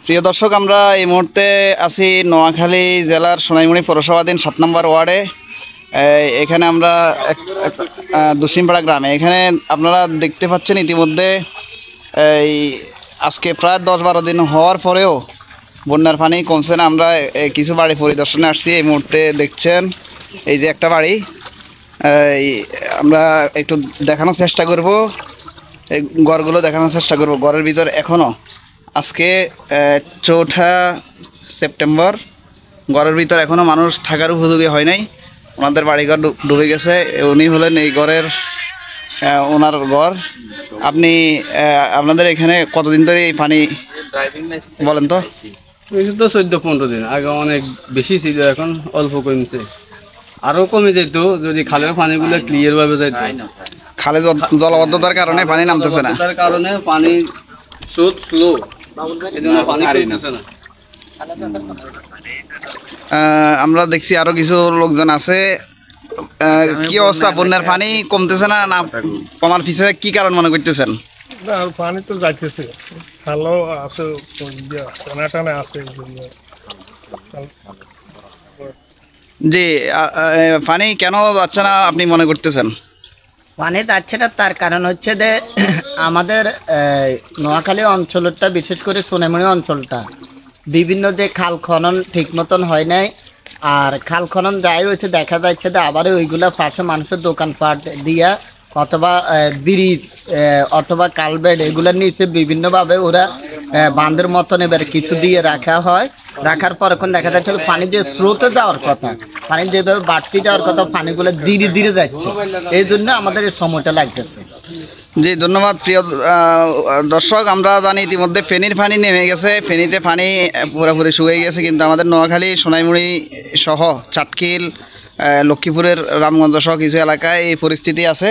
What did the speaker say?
প্রিয় দর্শক, আমরা এই মুহূর্তে আছি নোয়াখালী জেলার সোনাইমুড়ি পৌরসভাধীন 7 নম্বর ওয়ার্ডে। এখানে আমরা দুশিমপাড়া গ্রামে, এখানে আপনারা দেখতে পাচ্ছেন ইতিমধ্যে এই আজকে প্রায় 10-12 দিন হওয়ার পরেও বন্যার পানি কমছে না। আমরা কিছু বাড়ি পরিদর্শনে আসছি। এই মুহূর্তে দেখছেন এই যে একটা বাড়ি, আমরা একটু দেখানোর চেষ্টা করব, এই ঘরগুলো দেখানোর চেষ্টা করব। ঘরের ভিতর এখনও আজকে 4 সেপ্টেম্বর, ঘরের ভিতর এখনও মানুষ থাকার উপযোগী হয় নাই। ওনাদের বাড়িঘর ডুবে গেছে। উনি হলেন এই ঘরের ওনার ঘর। আপনি আপনাদের এখানে কতদিন ধরে এই পানি বলেন তো? 14-15 দিন আগে অনেক বেশি ছিল, এখন অল্প কমছে। আরো কমে যেত যদি খালের পানিগুলো ক্লিয়ার ভাবে যেত। খালে জলবদ্ধতার কারণে পানি নামতেছে না, তার কারণে পানি স্রোত স্লো, এজন্য পানি কমতেছে না। আমরা দেখছি আরো কিছু লোকজন আছে। কি অবস্থা? বন্যার পানি কমতেছে না, না কমার পিছনে কি কারণ মনে করতেছেন? পানি তো যাইতেছে, ভালো আছে, টানা টানা আছে। জি, পানি কেন যাচ্ছে না আপনি মনে করতেছেন? পানি যাচ্ছে না তার কারণ হচ্ছে যে আমাদের নোয়াখালী অঞ্চলটা, বিশেষ করে সোনাইমুড়ি অঞ্চলটা, বিভিন্ন যে খাল খনন ঠিক মতন হয় নাই। আর খাল খনন যাই হয়েছে, দেখা যাচ্ছে যে আবার ওইগুলা পাশে মানুষের দোকানপাট দিয়া অথবা ব্রিজ অথবা কালবেট এগুলোর নিচে বিভিন্নভাবে ওরা বাঁধের মতন এবারে কিছু দিয়ে রাখা হয়। রাখার পর এখন দেখা যাচ্ছে পানি যে স্রোতে যাওয়ার কথা, পানি যেভাবে বাড়তি যাওয়ার কথা, পানিগুলো ধীরে ধীরে যাচ্ছে। এই জন্য আমাদের এই সময়টা লাগতেছে। জি, ধন্যবাদ। প্রিয় দর্শক, আমরা জানি ইতিমধ্যে ফেনীর পানি নেমে গেছে, ফেনীতে পানি পুরোপুরি শুকিয়ে গেছে, কিন্তু আমাদের নোয়াখালী, সোনাইমুড়ি সহ চাটখিল, লক্ষ্মীপুরের রামগঞ্জ সহ কিছু এলাকায় এই পরিস্থিতি আছে।